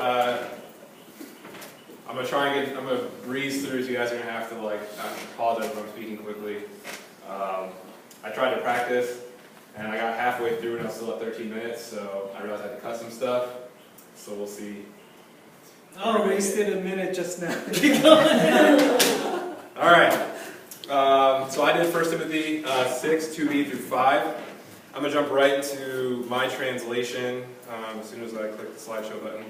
I'm gonna breeze through, so you guys are gonna have to I apologize if I'm speaking quickly. I tried to practice, and I got halfway through, and I was still at 13 minutes, so I realized I had to cut some stuff. So we'll see. Oh, wasted a minute just now. Keep going. All right. So I did 1 Timothy 6, 2b through 5. I'm gonna jump right into my translation as soon as I click the slideshow button.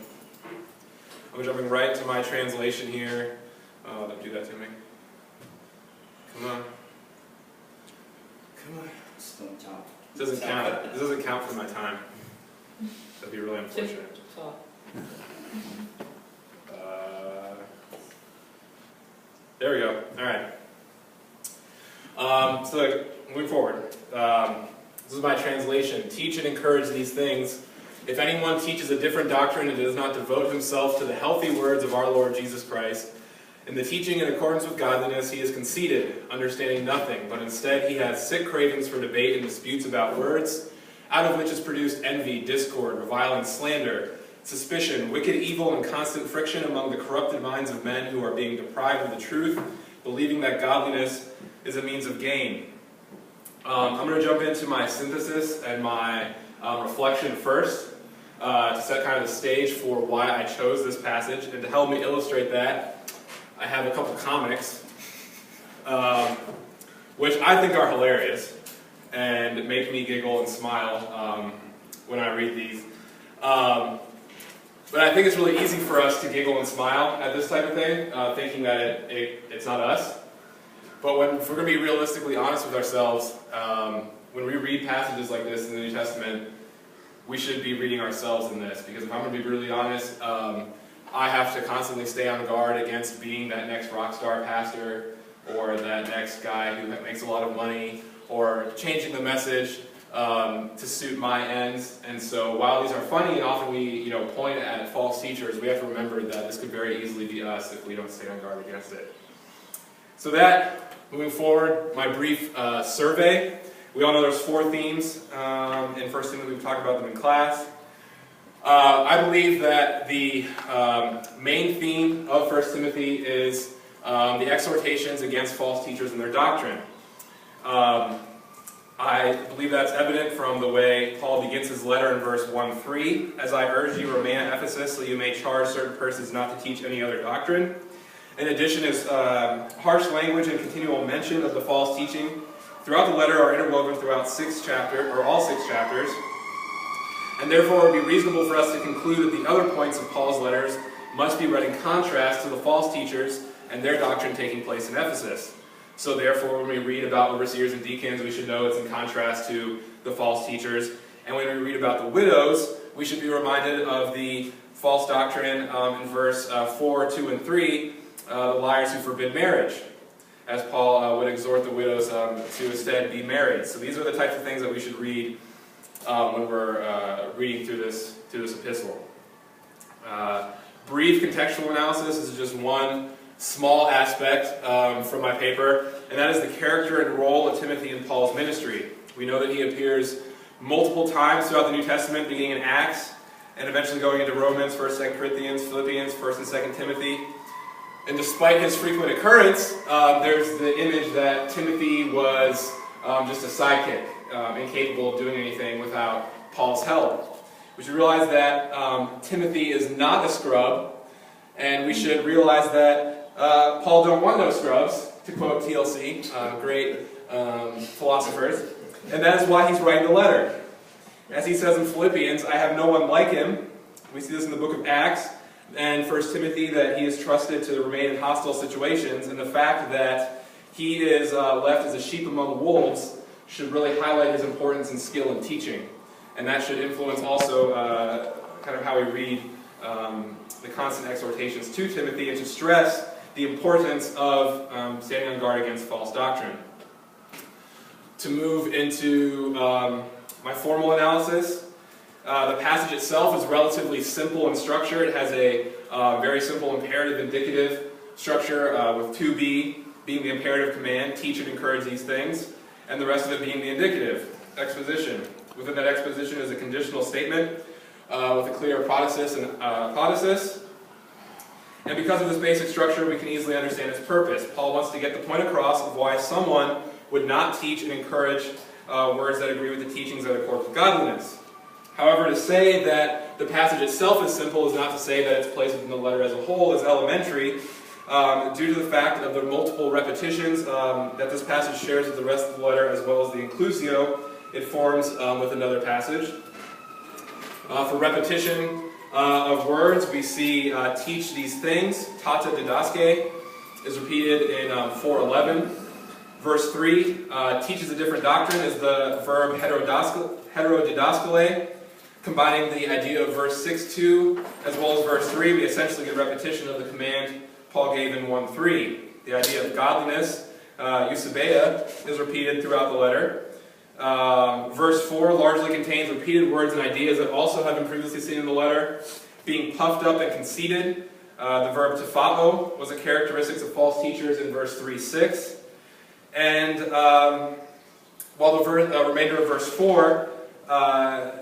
I'm jumping right to my translation here. Oh, don't do that to me. Come on. Come on. This doesn't count. This doesn't count for my time. That'd be really unfortunate. There we go. All right. So moving forward, this is my translation. Teach and encourage these things. If anyone teaches a different doctrine and does not devote himself to the healthy words of our Lord Jesus Christ, in the teaching in accordance with godliness, he is conceited, understanding nothing, but instead he has sick cravings for debate and disputes about words, out of which is produced envy, discord, reviling, slander, suspicion, wicked evil, and constant friction among the corrupted minds of men who are being deprived of the truth, believing that godliness is a means of gain. I'm going to jump into my synthesis and my reflection first, to set kind of the stage for why I chose this passage, and to help me illustrate that, I have a couple comics, which I think are hilarious, and make me giggle and smile when I read these. But I think it's really easy for us to giggle and smile at this type of thing, thinking that it's not us. But if we're going to be realistically honest with ourselves, when we read passages like this in the New Testament, we should be reading ourselves in this. Because if I'm going to be really honest, I have to constantly stay on guard against being that next rock star pastor, or that next guy who makes a lot of money, or changing the message to suit my ends. And so while these are funny, and often we point at false teachers, we have to remember that this could very easily be us if we don't stay on guard against it. So that, moving forward, my brief survey. We all know there's 4 themes in 1 Timothy. We've talked about them in class. I believe that the main theme of 1 Timothy is the exhortations against false teachers and their doctrine. I believe that's evident from the way Paul begins his letter in verse 1-3. As I urge you, remain at Ephesus, so you may charge certain persons not to teach any other doctrine. In addition, is harsh language and continual mention of the false teaching throughout the letter are interwoven throughout all 6 chapters. And therefore it would be reasonable for us to conclude that the other points of Paul's letters must be read in contrast to the false teachers and their doctrine taking place in Ephesus. So therefore, when we read about overseers and deacons, we should know it's in contrast to the false teachers. And when we read about the widows, we should be reminded of the false doctrine in verse 4, 2, and 3, the liars who forbid marriage, as Paul would exhort the widows to instead be married. So these are the types of things that we should read when we're reading through this epistle. Brief contextual analysis is just one small aspect from my paper, and that is the character and role of Timothy in Paul's ministry. We know that he appears multiple times throughout the New Testament, beginning in Acts, and eventually going into Romans, 1st, 2nd Corinthians, Philippians, 1st and 2nd Timothy. And despite his frequent occurrence, there's the image that Timothy was just a sidekick, incapable of doing anything without Paul's help. We should realize that Timothy is not a scrub, and we should realize that Paul don't want no scrubs, to quote TLC, great philosophers, and that is why he's writing the letter. As he says in Philippians, I have no one like him. We see this in the book of Acts and 1 Timothy, that he is trusted to remain in hostile situations, and the fact that he is left as a sheep among wolves should really highlight his importance and skill in teaching. And that should influence also kind of how we read the constant exhortations to Timothy, and to stress the importance of standing on guard against false doctrine. To move into my formal analysis, the passage itself is relatively simple in structure. It has a very simple imperative-indicative structure with 2b being the imperative command, teach and encourage these things, and the rest of it being the indicative, exposition. Within that exposition is a conditional statement with a clear protasis and apodosis. And because of this basic structure, we can easily understand its purpose. Paul wants to get the point across of why someone would not teach and encourage words that agree with the teachings that accord with godliness. However, to say that the passage itself is simple is not to say that its place within the letter as a whole is elementary, due to the fact of the multiple repetitions that this passage shares with the rest of the letter, as well as the inclusio it forms with another passage. For repetition of words, we see teach these things. Tata didaske is repeated in 4:11. Verse 3 teaches a different doctrine is the verb heterodidaskale. Combining the idea of verse 6:2 as well as verse 3, we essentially get repetition of the command Paul gave in 1:3. The idea of godliness, eusebeia, is repeated throughout the letter. Verse 4 largely contains repeated words and ideas that also have been previously seen in the letter. Being puffed up and conceited, the verb tefao was a characteristic of false teachers in verse 3:6. And while the remainder of verse 4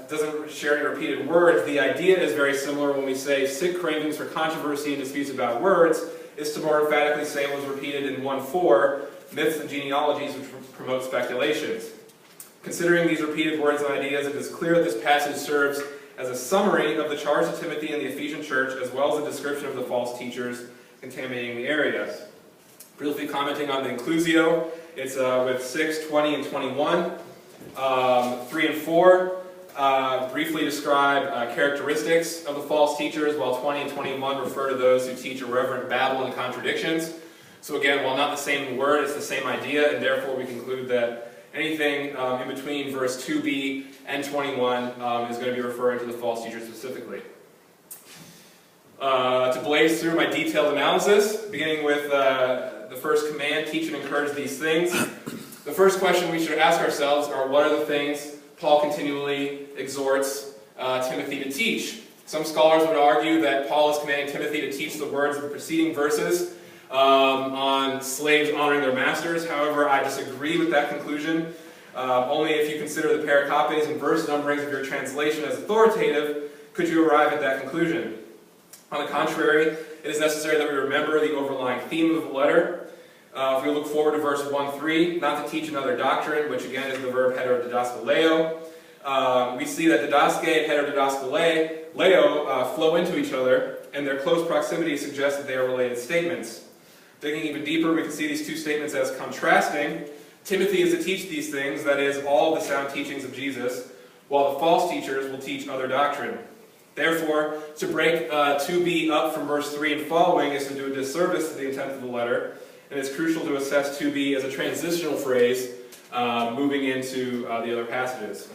doesn't share any repeated words, the idea is very similar when we say sick cravings for controversy and disputes about words is to more emphatically say what was repeated in 1:4, myths and genealogies which promote speculations. Considering these repeated words and ideas, it is clear that this passage serves as a summary of the charge to Timothy and the Ephesian church, as well as a description of the false teachers contaminating the areas. Briefly commenting on the inclusio, it's with 6, 20, and 21. 3 and 4 briefly describe characteristics of the false teachers, while 20 and 21 refer to those who teach irreverent babble and contradictions. So again, while not the same word, it's the same idea, and therefore we conclude that anything in between verse 2b and 21 is going to be referring to the false teachers specifically. To blaze through my detailed analysis, beginning with the first command, teach and encourage these things. The first question we should ask ourselves are, what are the things Paul continually exhorts Timothy to teach? Some scholars would argue that Paul is commanding Timothy to teach the words of the preceding verses on slaves honoring their masters. However, I disagree with that conclusion. Only if you consider the pericopes and verse numberings of your translation as authoritative could you arrive at that conclusion. On the contrary, it is necessary that we remember the overlying theme of the letter. If we look forward to verse 1:3, not to teach another doctrine, which again is the verb heterodidaskaleo, we see that didaske and heterodidaskaleo flow into each other, and their close proximity suggests that they are related statements. Digging even deeper, we can see these two statements as contrasting. Timothy is to teach these things, that is, all of the sound teachings of Jesus, while the false teachers will teach other doctrine. Therefore, to break 2b up from verse 3 and following is to do a disservice to the intent of the letter, and it's crucial to assess 2b as a transitional phrase moving into the other passages,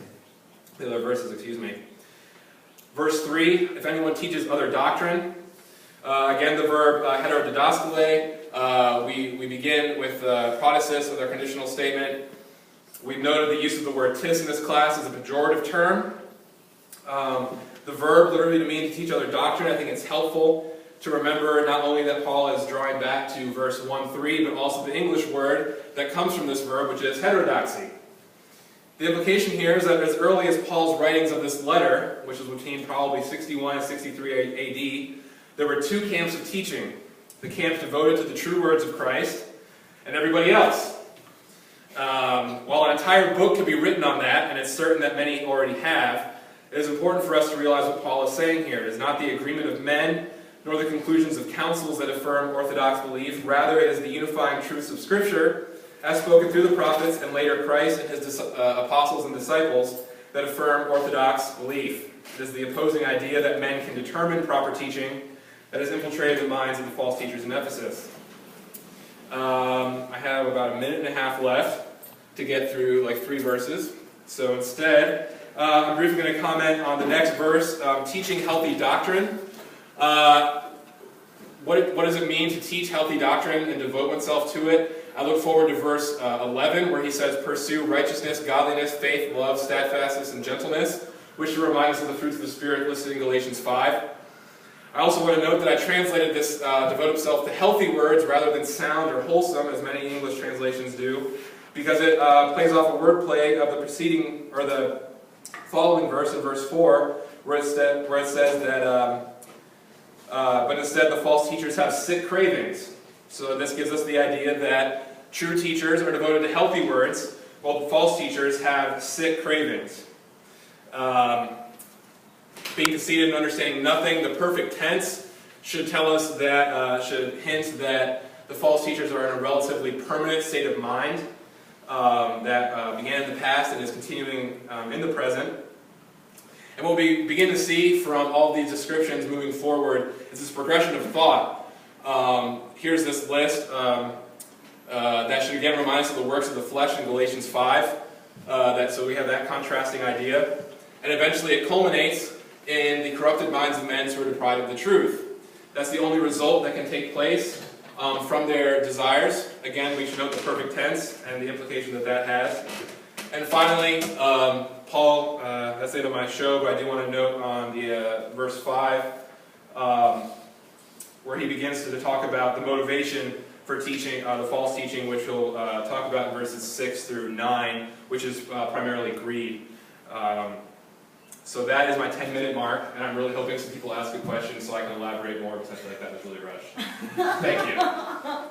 the other verses, excuse me. Verse 3, if anyone teaches other doctrine, again the verb heterodidaskale, we begin with protasis with our conditional statement. We've noted the use of the word tis in this class as a pejorative term. The verb literally to mean to teach other doctrine. I think it's helpful to remember not only that Paul is drawing back to verse 1:3, but also the English word that comes from this verb, which is heterodoxy. The implication here is that as early as Paul's writings of this letter, which is between probably 61 and 63 AD, there were two camps of teaching. The camp devoted to the true words of Christ, and everybody else. While an entire book could be written on that, and it's certain that many already have, it is important for us to realize what Paul is saying here. It is not the agreement of men, nor the conclusions of councils that affirm orthodox belief. Rather, it is the unifying truths of Scripture, as spoken through the prophets and later Christ and his apostles and disciples, that affirm orthodox belief. It is the opposing idea that men can determine proper teaching that has infiltrated the minds of the false teachers in Ephesus. I have about a minute and a half left to get through like 3 verses. So instead, I'm briefly going to comment on the next verse, teaching healthy doctrine. What does it mean to teach healthy doctrine and devote oneself to it? I look forward to verse 11, where he says, pursue righteousness, godliness, faith, love, steadfastness, and gentleness, which should remind us of the fruits of the Spirit listed in Galatians 5. I also want to note that I translated this devote himself to healthy words rather than sound or wholesome, as many English translations do, because it plays off a wordplay of the preceding, or the following verse in verse 4, where it says that, but instead the false teachers have sick cravings. So this gives us the idea that true teachers are devoted to healthy words, while the false teachers have sick cravings. Being conceited and understanding nothing, the perfect tense should tell us that, should hint that the false teachers are in a relatively permanent state of mind that began in the past and is continuing in the present. And what we begin to see from all these descriptions moving forward is this progression of thought. Here's this list that should again remind us of the works of the flesh in Galatians 5. So we have that contrasting idea. And eventually it culminates in the corrupted minds of men who are deprived of the truth. That's the only result that can take place from their desires. Again, we should note the perfect tense and the implication that that has. And finally, Paul, that's the end of my show, but I do want to note on the verse 5, where he begins to talk about the motivation for teaching, the false teaching, which he'll talk about in verses 6 through 9, which is primarily greed. So that is my 10-minute mark, and I'm really hoping some people ask a question so I can elaborate more, because I feel like that was really rushed. Thank you.